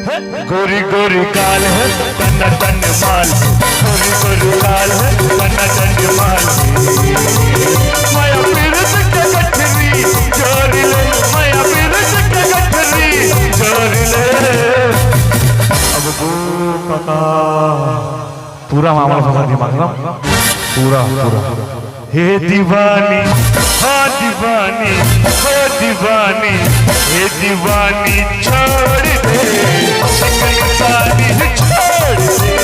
गोरी गोरी काल है तन तन माल, गोरी गोरी काल है तन तन माल। माया पीरत के गठरी जोर ले, माया पीरत के गठरी जोर ले। अब वो काका पूरा मामला समझ दिमाग ना पूरा पूरा। हे दीवानी हाँ दीवानी हो दीवानी, हे दीवानी छोड़ दे सारी छोड़ दे,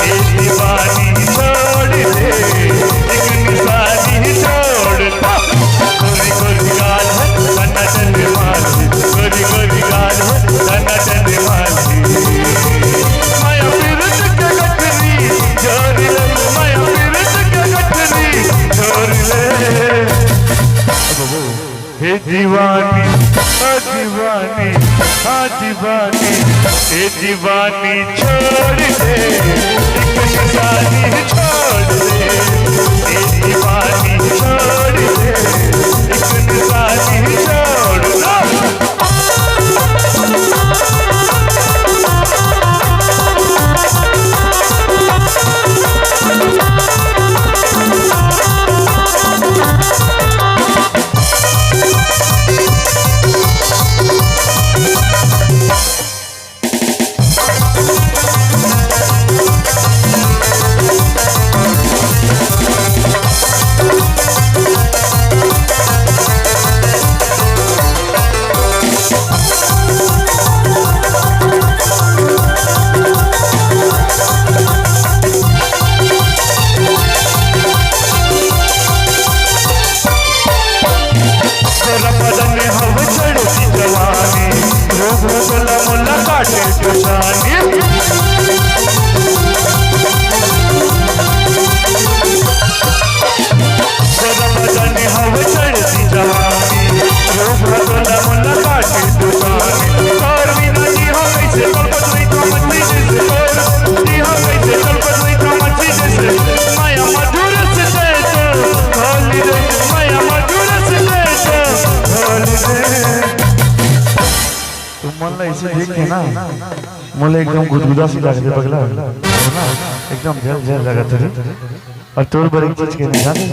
हे दीवानी छोड़ दे सारी छोड़ दे। गोरी गोरी गाल है तन्ना तन माल, गोरी गोरी गाल है तन्ना तन माल। माया पीरत के गठरी जोर ले, माया पीरत के गठरी जोर ले। हे दीवानी हाँ दीवानी हाँ दीवानी, हे दीवानी छोड़ दे एक शादी छोड़ दे, हे दीवानी छोड़ दे एक शादी छोड़ दो। मोले एकदम गुदगुदा सी लग रही पगला ना, एकदम झल झल लगा तेरे। और तोर बड़ी चीज के नहीं जाने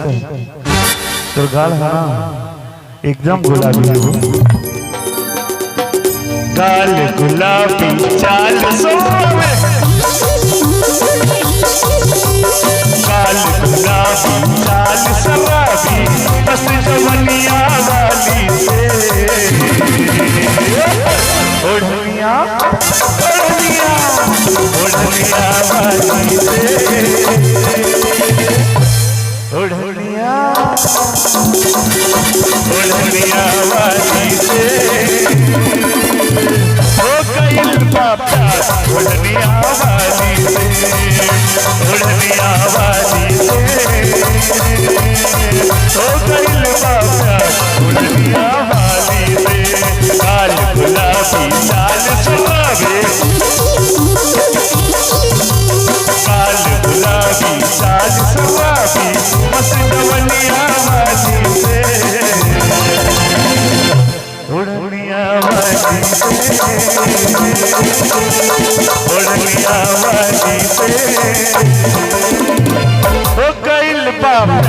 तोर गाल है ना एकदम गुलाबी है वो, गाल गुलाबी चाल सोवे, गाल गुलाबी चाल शराबी, बस जवनिया वाली से ओढ़निया ओढ़निया ओढ़निया वाली से, ओढ़निया ओढ़निया वाली से हो गई बाबा, ओढ़निया वाली से, ओढ़निया वाली से हो गई बाबा, ओढ़निया वाली से। काल गुलाबी चाल सुहावे, काल गुलाबी चाल सुहावी, मस्त जवनिया वाली से, ओढ़निया वाली से, ओढ़निया वाली से हो गइल बाबा,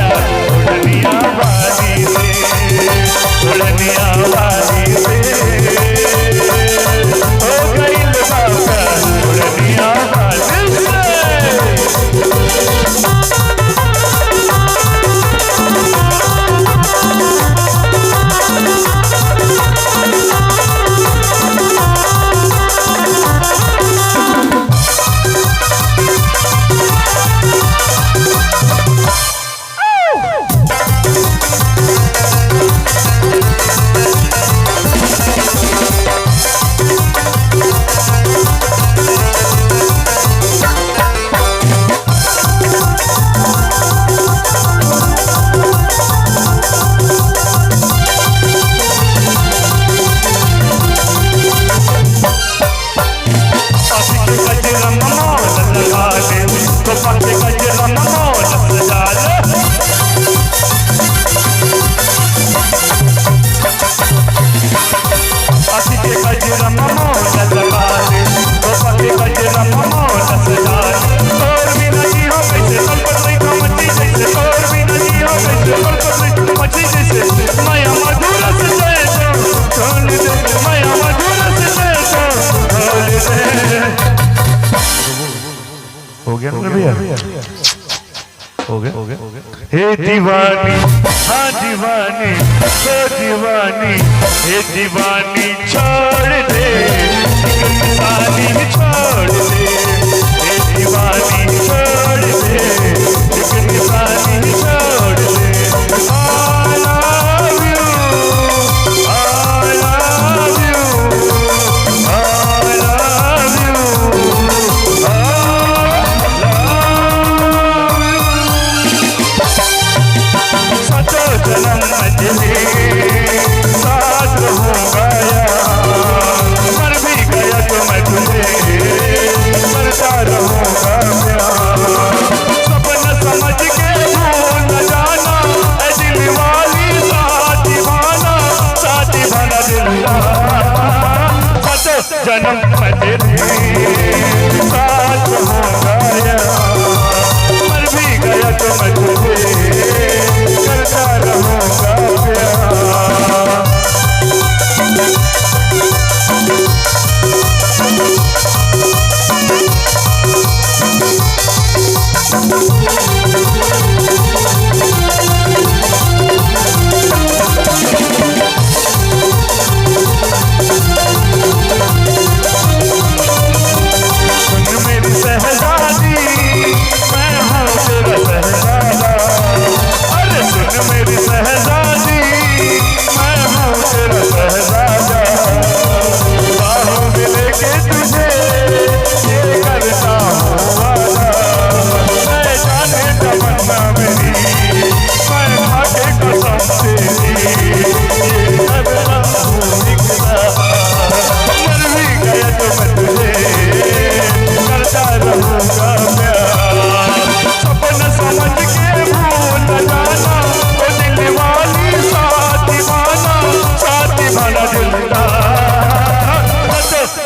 ओढ़निया वाली से, ओढ़निया वाली से हो गइल बाबा, ओढ़निया वाली से। हो गया ना भैया? हो गया। हे दीवानी, हाँ दीवानी, तो दीवानी, हे दीवानी छोड़ दे, दीवानी छोड़ दे, हे दीवानी छोड़ दे, दीवानी छोड़ दे। साथ रहूंगा यार, मर भी गया तो मैं तुझे करता रहूंगा प्यार। सपना समझ के भूल न जाना, ऐ दिल वाली साथी भाना दिलदार। जन्म मैं तेरे साथ रहूंगा यार, मर भी गया तो मैं तुझे करता रहूंगा प्यार।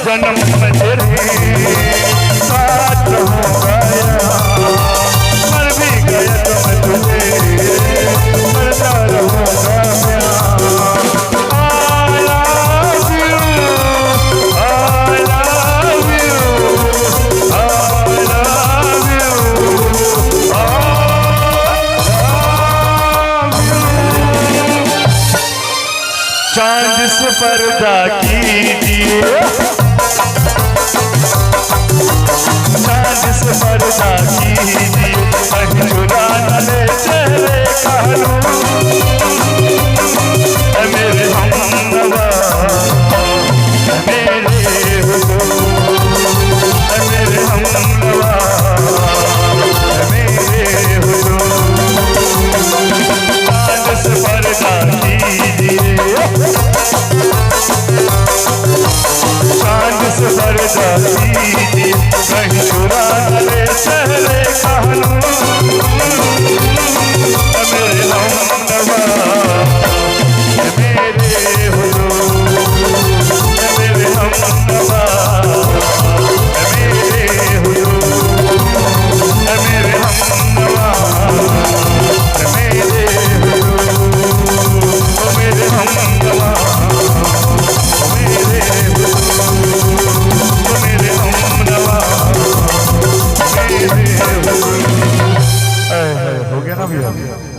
जन्म में तेरे साथ रहूंगा यार, मर भी गया तो मैं तुझे करता रहूंगा प्यार। I love you, I love you, I love you। चांद से पर्दा कीजिए, चांद से पर्दा कीजिए, कहीं चुरा न ले चेहरे का नूर। मेरे हमनवा, मेरे हुजूर, मेरे हमनवा, मेरे हुजूर। चांद से पर्दा कीजिए, चांद से पर्दा कीजिए, कहीं चुरा न ले चेहरे का नूर। मेरे हमनवा, मेरे हुजूर, मेरे हमनवा, मेरे हुजूर, मेरे हमनवा, मेरे हुजूर, मेरे हमनवा, मेरे हुजूर, मेरे हमनवा, मेरे हुजूर। हो गया ना भैया?